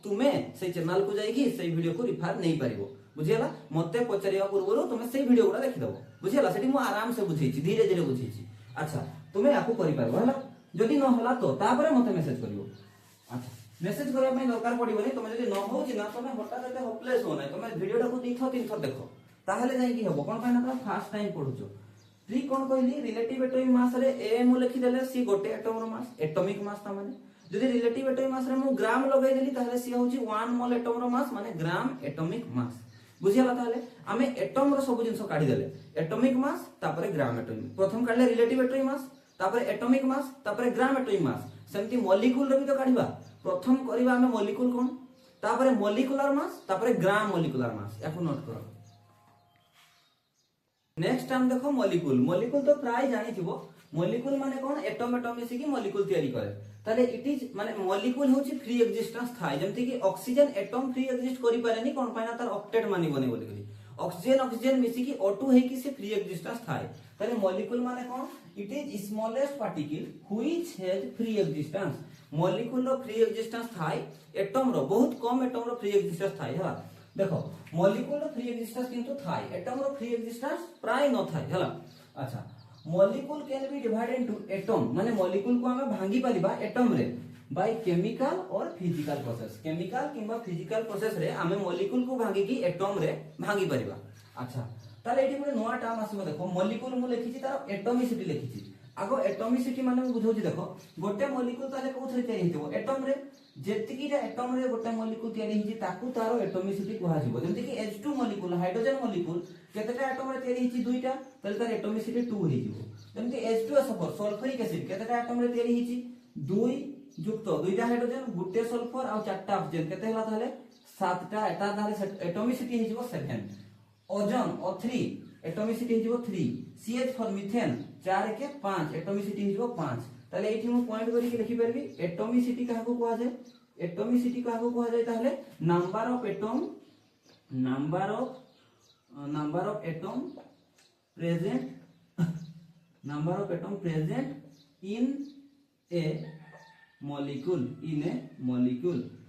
तुमे से चैनल को जाई कि से वीडियो को रिफर नै परिबो बुझेला मते पचरिया पूर्वरो तुमे से वीडियो गुडा देखि दबो बुझेला सेठी मु आराम से बुझैछि धीरे धीरे बुझैछि अच्छा तुमे आकु करि पारबो हला जदी न होला तो तापरे मते मेसेज करिवो अच्छा मेसेज करबा पय दरकार पडिबोनी तुमे जदी न होउची ना तुमे हटात एते होपलेस हो नै तुमे वीडियो टाको 2-3 थर देखो ताहले जाई कि हबो कोन पय ना फर्स्ट टाइम पढुचो ट्रिक कोन कहली रिलेटिव एटॉमिक मास रे AMU लिखि देले सी गोटे एटम रो मास एटॉमिक मास ता माने जदी रिलेटिव एटॉमिक मास रे मु ग्राम लगाई देली ताहले सी होउची 1 मोल एटम रो मास माने ग्राम एटॉमिक मास बुझियाला ताहले आमे एटम रो सब जिंस काढी देले एटॉमिक मास तापरे ग्राम एटॉमिक प्रथम काढले रिलेटिव एटॉमिक मास तापर एटॉमिक मास तापर ग्राम एटॉमिक मास सेमती मॉलिक्यूल रो भी तो काढिबा प्रथम करबा हमें मॉलिक्यूल कोन तापर मॉलिक्यूलर मास तापर ग्राम मॉलिक्यूलर मास याको नोट करो नेक्स्ट टाइम देखो मॉलिक्यूल मॉलिक्यूल तो प्राय जानि थिबो मॉलिक्यूल माने कोन एटम एटम मिसी की मॉलिक्यूल तैयारी करे ताले इट इज माने मॉलिक्यूल होची फ्री एक्जिस्टेंस थाय जेमति कि ऑक्सीजन एटम फ्री एक्जिस्ट करि पारेनी कोन पाइना तार ऑक्टेट मानी बने बोली करी ऑक्सीजन ऑक्सीजन मिसी की O2 है कि से फ्री एक्जिस्टेंस थाय ताले मॉलिक्यूल माने कोन it is smallest particle which has free existence molecule रो फ्री एक्जिस्टेंस थाय एटम रो बहुत कम एटम रो फ्री एक्जिस्टेंस थाय हला देखो मॉलिक्यूल रो फ्री एक्जिस्टेंस किंतु थाय एटम रो फ्री एक्जिस्टेंस प्राय न थाय हला अच्छा molecule can be divided into atom माने मॉलिक्यूल को हमें भांगी परिबा एटम रे बाय केमिकल और फिजिकल प्रोसेस केमिकल किंबा फिजिकल प्रोसेस रे हमें मॉलिक्यूल को भांगी की एटम रे भांगी परिबा अच्छा ताले एठी मोर नोआ टर्म आसीबो देखो मॉलिक्यूल मु लिखिची तार एटॉमिसिटी लिखिची आगो एटॉमिसिटी माने मु बुझौची देखो गोटे मॉलिक्यूल ताले कोथरे तयारी हितबो एटम रे जेतिकीटा एटम रे गोटे मॉलिक्यूल तयारी हिची ताकू तारो एटॉमिसिटी कुहा जिवो जेमति कि H2 मॉलिक्यूल हाइड्रोजन मॉलिक्यूल केतेटा एटम रे तयारी हिची दुईटा ताले तार एटॉमिसिटी 2 हि जिवो जेमति H2SO4 सल्फ्यूरिक एसिड केतेटा एटम रे तयारी हिची 2 युक्त दुईटा हाइड्रोजन गुटे सल्फर आ चारटा ऑक्सीजन केते हला ताले 7टा एटा ताले एटॉमिसिटी हि जिवो 7 ओजोन O3 एटॉमिसिटी हि जिवो 3 CH4 मीथेन 4 के 5 एटॉमिसिटी हि जिवो 5 ताले एठी मु पॉइंट करी के लिखि परबी एटॉमिसिटी काहको कुआ जाय एटॉमिसिटी काहको कुआ जाय ताहले number of atom number of atom present in A molecule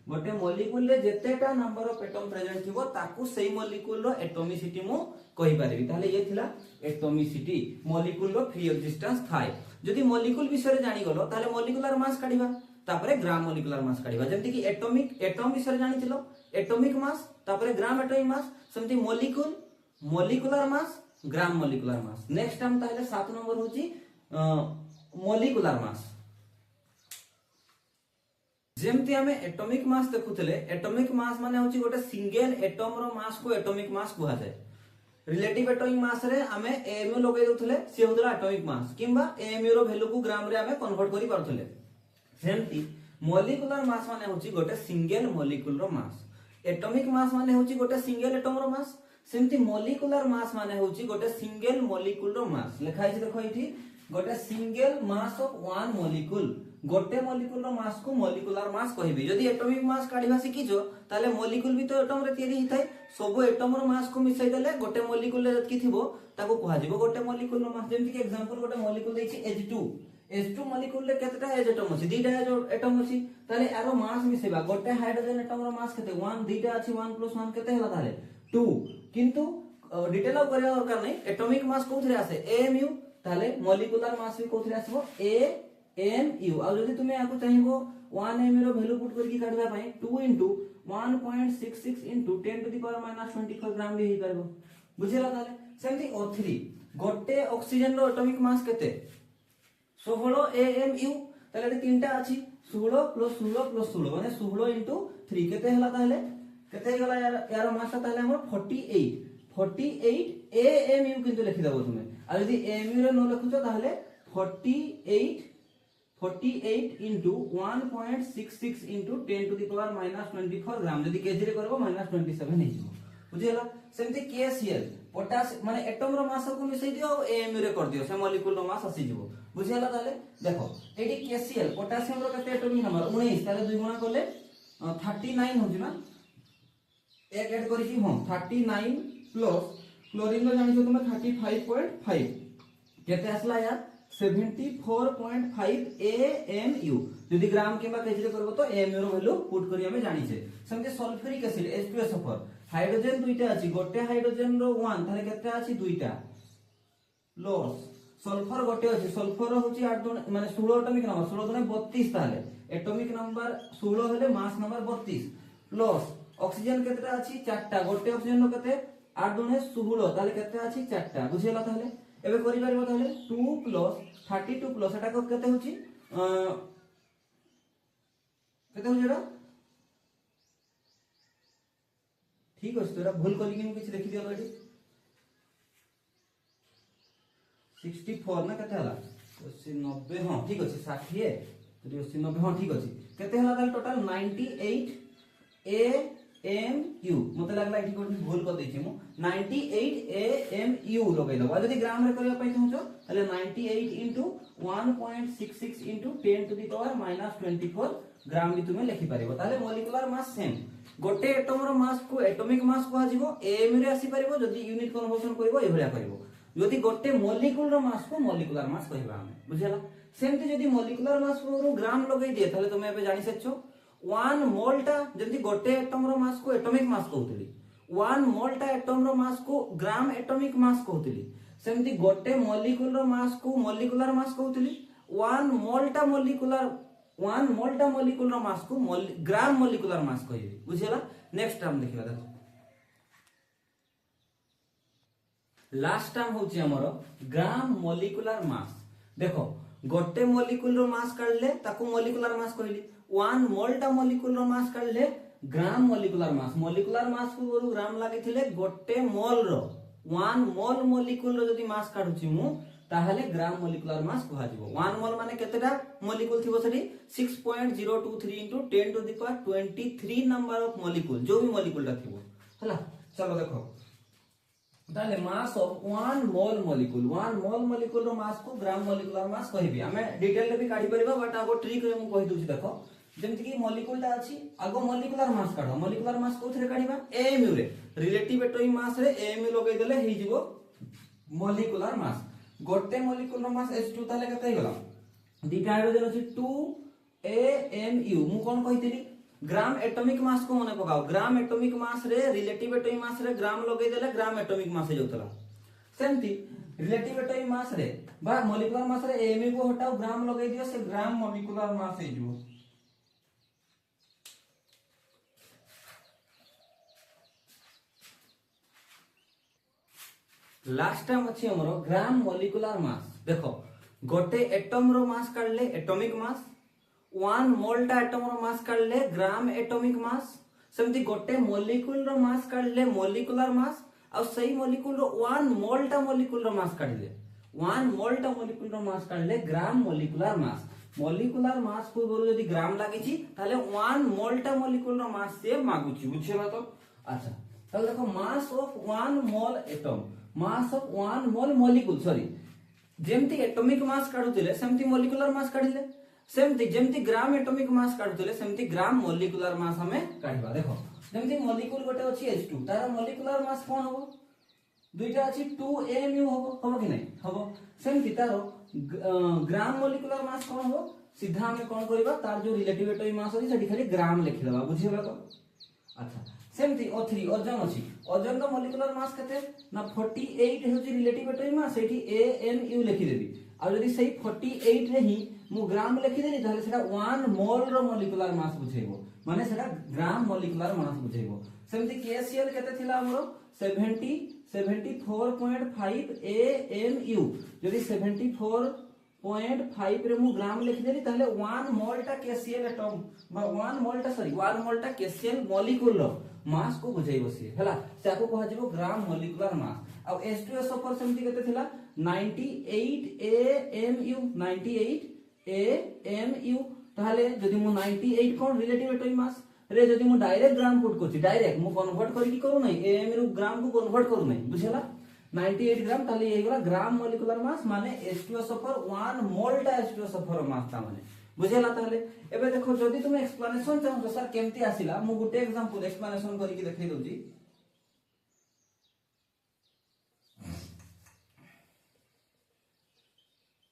गोटे मॉलिक्यूल रे जेतेटा नंबर ऑफ एटम प्रेजेंट थिबो ताकू सेही मॉलिक्यूल रो एटॉमिसिटी मु कहि पारेबी ताले ये थिला एटॉमिसिटी मॉलिक्यूल रो फ्री एक्जिस्टेंस थाय जदि मॉलिक्यूल विषय रे जानि गलो ताले मॉलिक्यूलर मास काढिबा तापरे ग्राम मॉलिक्यूलर मास काढिबा जेमति कि एटम विषय रे जानिथिलो एटॉमिक मास तापरे ग्राम एटॉमिक मास सेमति molecular mass gram molecular mass next time ताले 7 नंबर होची मॉलिक्यूलर मास जेमति हमें एटॉमिक मास देखुतले एटॉमिक मास माने होची गोटे सिंगल एटम रो मास को एटॉमिक मास कुहा जाय रिलेटिव एटॉमिक मास रे हमें एमयू लगे दउथले से होतला एटॉमिक मास किंबा एमयू रो वैल्यू को ग्राम रे हमें कन्वर्ट करि पारथले सेमति मॉलिक्यूलर मास माने होची गोटे सिंगल मॉलिक्यूल रो मास एटॉमिक मास माने होची गोटे सिंगल एटम रो मास सेमति मॉलिक्यूलर मास माने होची गोटे सिंगल मॉलिक्यूल रो मास लिखाइ छै देखो इठी गोटे single mass of one molecule गोटे मॉलिक्यूल रो मास को मॉलिक्यूलर मास कहबी जदी एटॉमिक मास काढिबा सिकिजो ताले मॉलिक्यूल भी तो एटम रे तयारी हिताय सब एटम रो मास को मिसाई देले गोटे मॉलिक्यूल रे जतकी थिबो ताको कहा जिवो गोटे मॉलिक्यूल रो मास जेमति कि एग्जांपल गोटे मॉलिक्यूल दैछि H2 मॉलिक्यूल रे केतेटा एज एटम अछि दीटा एटम अछि ताले एरो मास मिसेबा गोटे हाइड्रोजन एटम रो मास केते 1 दीटा अछि 1 + 1 केते हला ताले 2 किंतु डिटेल ऑफ करिया दरकार नै एटॉमिक मास कोथरे आसे AMU ताले मॉलिक्यूलर मास भी कोथरे आसीबो AMU आ जदी तुमे आको चाहिबो 1 AMU रो वैल्यू पुट करके काढबा पई 2 * 1.66 * 10⁻24 ग्राम भी हे परबो बुझिला ताले सेमति O3 गोटे ऑक्सीजन रो एटॉमिक मास केते 16 AMU ताले तीनटा अछि 16 + 16 + 16 माने 16 * 3 केते हला ताले केते गला यार मास ताले हमर 48 AMU किंतु लिखि दबो तुमे आ यदि AMU रे न लिखुछो ताले 48 * 1.66 * 10⁻24 ग्राम यदि केजी रे करबो -27 हे जिवो बुझिला सेमति KCl पोटास माने एटम रो मास को मिसै दियो आ AMU रे कर दियो से मॉलिक्यूल रो मास आसी जिवो बुझिला ताले देखो एडी KCl पोटेशियम रो केते एटॉमिक नंबर 19 ताले 2 गुणा करले 39 होजी ना एक ऐड करी की हां 39 प्लस क्लोरीन रो जानि छ तुमे 35.5 केते आसला यार 74.5 AMU यदि ग्राम किबा केजी रे करबो तो AMU रो वैल्यू पुट करी हमें जानि छे समझे सल्फ्यूरिक एसिड H2SO4 हाइड्रोजन दुईटा अछि गोटे हाइड्रोजन रो 1 ताले केते अछि दुईटा लॉस सल्फर गोटे अछि सल्फर होची 8 माने 16 एटॉमिक नंबर 16 गुणे 32 ताले एटॉमिक नंबर 16 हेले मास नंबर 32 प्लस ऑक्सीजन केतेटा अछि चारटा गोटे ऑक्सीजन रो केते 8 गुणे 16 ताले केते अछि चारटा बुझिला ताले एबे करि परबो ताले 2 + 32 प्लस एटा को केते होची केते होची एटा ठीक अछि तोरा भूल करी कि किछ लिखि दियो एठी 64 ना केते हला 80 90 हां ठीक अछि 60 যদি 80 90 हां ठीक अछि केते हला ताल टोटल 98 ए एम यू मते लागला एठी कोन भूल कर दैछि मु 98 ए एम यू लगै दबा जदी ग्राम रे करिया पई चाहछो तले 98 into 1.66 into 10 to the power -24 ग्राम भी तुमे लिखि परिबो ताले मॉलिक्यूलर मास सेम गोटे एटम रो मास को एटॉमिक मास को आजिबो एम रे आसी परिबो जदी यूनिट कन्वर्जन करबो ए भलिया करबो जदी गोटे मॉलिक्यूल रो मास को मॉलिक्यूलर मास कहबा हमें बुझिला सेमति जदी मॉलिक्यूलर मास को ग्राम लगै दिए ताले तुमे एबे जानि सछो 1 मोल टा जदी गोटे एटम रो मास को एटॉमिक मास कहउतली 1 मोल टा एटम रो मास को ग्राम एटॉमिक मास कहउतली सेमति गोटे मॉलिक्यूल रो मास को मॉलिक्यूलर मास कहउतली 1 मोल टा मॉलिक्यूल रो मास को ग्राम मॉलिक्यूलर मास कहबी बुझिला नेक्स्ट टर्म देखिबा देखो लास्ट टर्म होची हमरो ग्राम मॉलिक्यूलर मास देखो गोटे मॉलिक्यूल रो मास काढले ताको मॉलिक्यूलर मास कहली 1 मोल टा मॉलिक्यूल रो मास काढले ग्राम मॉलिक्यूलर मास को गुरु ग्राम लागि थिले गोटे मोल रो 1 मोल मॉलिक्यूल रो जदी मास काढुची मु ताहले ग्राम मॉलिक्यूलर मास कहा जिवो 1 मोल माने केतेटा मॉलिक्यूल थिबो सरी 6.023 into 10 to the power 23 number of molecule जो भी मॉलिक्यूल ता थिबो हला चलो देखो ताले मास ऑफ 1 मोल मॉलिक्यूल रो मास को ग्राम मॉलिक्यूलर मास कहबी हमें डिटेल रे भी काढी परबा बट आगो ट्रिक रे मु कहि दूची देखो जेमति कि मॉलिक्यूल ता अछि आगो मॉलिक्यूलर मास काढो मॉलिक्यूलर मास कोथरे काढीबा एएमयू रे रिलेटिव एटॉमिक मास रे एएमयू लगै देले हेइ जिवो मॉलिक्यूलर मास गोटे मॉलिक्यूल रो मास H2 ताले कते हे गला दिटा हाइड्रोजन अछि 2 AMU मु कोन कहितली ग्राम एटॉमिक मास को मने पकाओ ग्राम एटॉमिक मास रे रिलेटिव एटॉमिक मास रे ग्राम लगै देले ग्राम एटॉमिक मास हे जोतला सेमति रिलेटिव एटॉमिक मास रे बा मॉलिक्यूलर मास रे AMU को हटाओ ग्राम लगै दियो से ग्राम मॉलिक्यूलर मास हे जिवो लास्ट टाइम अछि हमरो ग्राम मॉलिक्यूलर मास देखो गोटे एटम रो मास काढले एटॉमिक मास 1 मोल टा एटम रो मास काढले ग्राम एटॉमिक मास सेमति गोटे मॉलिक्यूल रो मास काढले मॉलिक्यूलर मास और सही मॉलिक्यूल रो 1 मोल टा मॉलिक्यूल रो मास काढले 1 मोल टा मॉलिक्यूल रो मास काढले ग्राम मॉलिक्यूलर मास को बोलो यदि ग्राम लागि छी ताले 1 मोल टा मॉलिक्यूल रो मास से मागुची बुझिला तो अच्छा ताले देखो mass of 1 mole atom mass of 1 mole molecule sorry जेमति एटॉमिक मास काढुतिले सेमति मॉलिक्यूलर मास काढिले सेमति जेमति ग्राम एटॉमिक मास काढुतिले सेमति ग्राम मॉलिक्यूलर मास हमें काढिबा देखो जेमति मॉलिक्यूल गोटे अछि H2 तार मॉलिक्यूलर मास कोन होबो दुईटा अछि 2 AMU होबो कि नै होबो सेमति तार ग्राम मॉलिक्यूलर मास कोन होबो सीधा हमें कोन करबा तार जो रिलेटिव एटॉमिक मास अछि सेठी खाली ग्राम लिखि देबा बुझिबा तो अच्छा सेमति O3 ओजन अछि ओजन रो मॉलिक्यूलर मास कते ना 48 होची रिलेटिव एटॉमिक मास सेठी AMU लिखि देबी आ जदी सही 48 रे ही मु ग्राम लिखि देली ताले सेटा 1 मोल रो मॉलिक्यूलर मास बुझेबो माने सेटा ग्राम मॉलिक्यूलर मास बुझेबो सेमति KCl कते थिला हमरो 74.5 AMU जदी 74.5 रे मु ग्राम लिखि देली ताले 1 मोल टा KCl एटम बा 1 मोल टा KCl मॉलिक्यूल रो मास को बुझाइबो से हला ताको कहा जेबो ग्राम मॉलिक्यूलर मास अब H2SO4 सेमति कते थिला 98 AMU ताले जदी मु 98 कोन रिलेटिव एटॉमिक मास रे जदी मु डायरेक्ट ग्राम पुट करछि डायरेक्ट मु कन्वर्ट करि की करू नै AM रो ग्राम को कन्वर्ट करू नै बुझिला 98 ग्राम ताले एगला ग्राम मॉलिक्यूलर मास माने H2SO4 1 मोल टा H2SO4 मास ता माने बुझेला ताले एबे देखो जदी तुम एक्सप्लेनेशन चाहो सर केमती आसिला मु गुटे एग्जांपल एक्सप्लेनेशन करि की देखै दउजी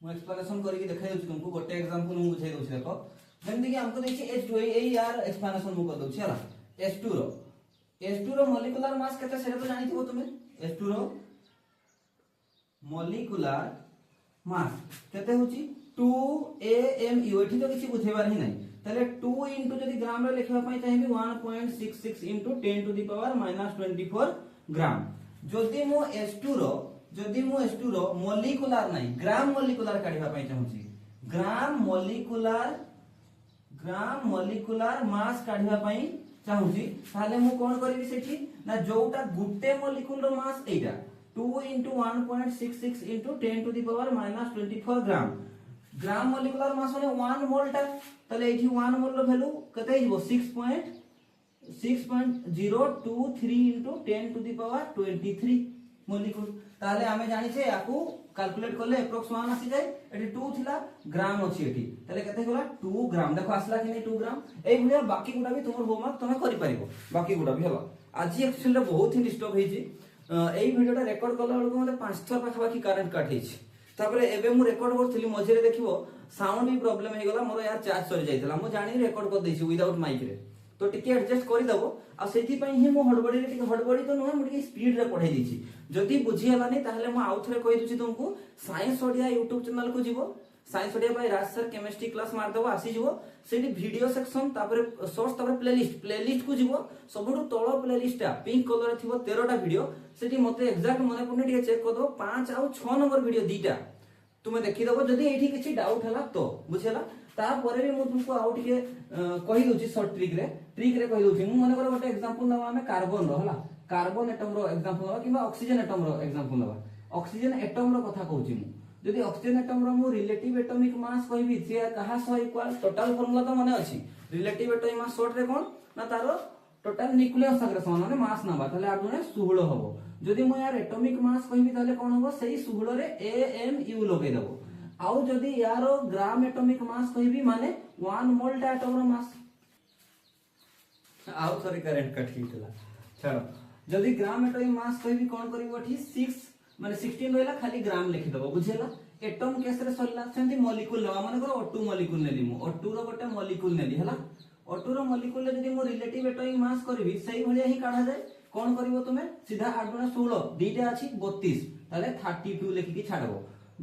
मु एक्सप्लेनेशन करि की देखै दउची तुमको गुटे एग्जांपल मु बुझै दउची देखो जेंति कि हमको देखि H2 ए यार एक्सप्लेनेशन मु कर दउची हला H2 रो मॉलिक्यूलर मास केते सेरे तो जानि थिबो तुमे H2 रो मॉलिक्यूलर मास केते होची 2 AMU एठी तो किछि बुझेबार ही नै ताले 2 इनटू जदी ग्राम रे लिखबा पई चाहिबी 1.66 इनटू 10 टू द पावर -24 ग्राम जदी मु H2 रो मॉलिक्यूलर नै ग्राम मॉलिक्यूलर काढिबा पई चाहूची ग्राम मॉलिक्यूलर मास काढिबा पई चाहूची ताले मु कोन करबी सेठी ना जोटा गुटे molecule row mass Etah 2 into 1.66 into 10 to the power -24 gram gram molecular mass माने 1 मोल टा तले एठी 1 मोल रो वैल्यू कते हिजबो 6.023 into 10 to the power 23 molecule ताले आमे जानि छे याकू कैलकुलेट करले एप्रोक्स 1 आसी जाय एठी 2 थिला ग्राम अछि एठी ताले कते होला 2 ग्राम देखो आसला कि नै 2 ग्राम एई भलिया बाकी गुडा भी तुमर होमवर्क तमे करि परिबो बाकी गुडा भी हला आज एक्चुअली बहुत ही डिस्टर्ब हेछि एई वीडियोटा रेकॉर्ड करला बेलको मते 5 थर पाखा बाकी करंट कट हेछि तापरे एबे मु रेकॉर्ड करथिली मझिरे देखिबो साउंड भी प्रॉब्लम हे गेला मोर यार चार्ज सरी जाइतला मु जानि रेकॉर्ड कर दैछि विदाउट माइक रे तो टिके एडजस्ट करि दबो आ सेति पई ही मु हडबडी रे टिके हडबडी तो नुह मु टिके स्पीड रे पढाई दैछि जदि बुझी हला नै ताहले मु आउ थरे कहि दुछि तुमको साइंस ओडिया YouTube चैनल को जीवो साइंस ओडिया भाई राज सर केमिस्ट्री क्लास मार दबो आसी जीवो सेठी वीडियो सेक्शन तापरे सोर्स तापरे प्लेलिस्ट को जीवो सबुठु तळो प्लेलिस्ट टा पिंक कलर रे थिबो 13 टा वीडियो सेठी मते एक्जेक्ट मने पने टिके चेक कर दो 5 आ 6 नंबर वीडियो दीटा तुमे देखि दबो जदि एठी किछि डाउट हला तो बुझेला तापरे भी मु तुमको आउ टिके कहि दोछि शॉर्ट ट्रिक रे कहि दोछि मु माने कर गोटे एग्जांपल दबा हमें कार्बन रो हला कार्बन एटम रो एग्जांपल दबा किबा ऑक्सीजन एटम रो एग्जांपल दबा ऑक्सीजन एटम रो कथा कहूछि मु जदि ऑक्सीजन एटम रो मु रिलेटिव एटॉमिक मास कहबी से कहा सह इक्वल टोटल फार्मूला तो माने अछि रिलेटिव एटॉमिक मास शॉर्ट रे कोन ना तारो टोटल न्यूक्लियस संगे समान माने मास नबा ताले आ गुणे 16 हबो जदि मु यार एटॉमिक मास कहबी ताले कोन हबो सेही 16 रे AMU लगे दबो आउ जदि यारो ग्राम एटॉमिक मास कहबी माने 1 मोल टा एटम रो मास आउ सॉरी करंट कट हितला छाड़ो जदि ग्राम एटॉमिक मास कहबी कोन करबो ठी 6 माने 16 रहला खाली ग्राम लिखि दबो बुझेला एटम केस रे सरला सेंती मॉलिक्यूल नवा माने करो O2 मॉलिक्यूल नेली मु O2 रो गोटे मॉलिक्यूल नेली हला O2 रो मॉलिक्यूल ले जदि मु रिलेटिव एटॉमिक मास करबी सही भलिया ही काढा जाय कोन करबो तुमे सीधा 8 गुणा 16 दीटा अछि 32 ताले 32 लिखि कि छाडबो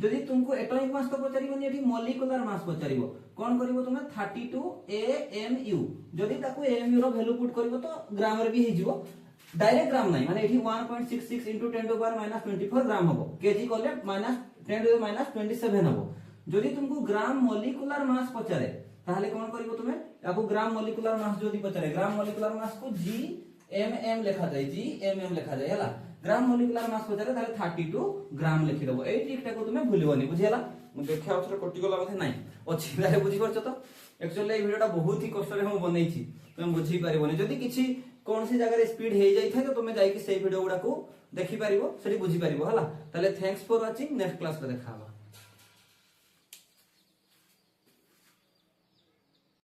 जदि तुमको एटॉमिक मास तो पचारिबो एठी मॉलिक्यूलर मास पचारिबो कोन करबो तुमे 32 AMU जदि ताको AMU रो वैल्यू पुट करबो तो ग्राम रे भी हे जिवो डायरेक्ट ग्राम नहीं माने एठी 1.66 into 10 to the power -24 ग्राम हबो केजी करले -10 to the -27 हबो जदि तुमको ग्राम मॉलिक्यूलर मास पचारे ताहले कोन करबो तुमे याको ग्राम मॉलिक्यूलर मास जदि पचारे ग्राम मॉलिक्यूलर मास को GMM लिखा जाय GMM लिखा जाय हला ग्राम मॉलिक्यूलर मास पचारे ताहले 32 ग्राम लिखि दबो एई ट्रिक टाको तुमे भूलिबोनी बुझियला मु देखा अवसर कटि गला बथे नाही अछि ताले बुझि परछ तो एक्चुअली ए वीडियोटा बहुत ही कष्ट रे हम बनैछि तुम बुझि पारिबोनी जदि किछि कौन सी जगह स्पीड हे जाई था तो तुम जाई कि सेही वीडियो गुडा को देखि पारिबो सेठी बुझि पारिबो हला ताले thanks for watching next class रे देखाबा।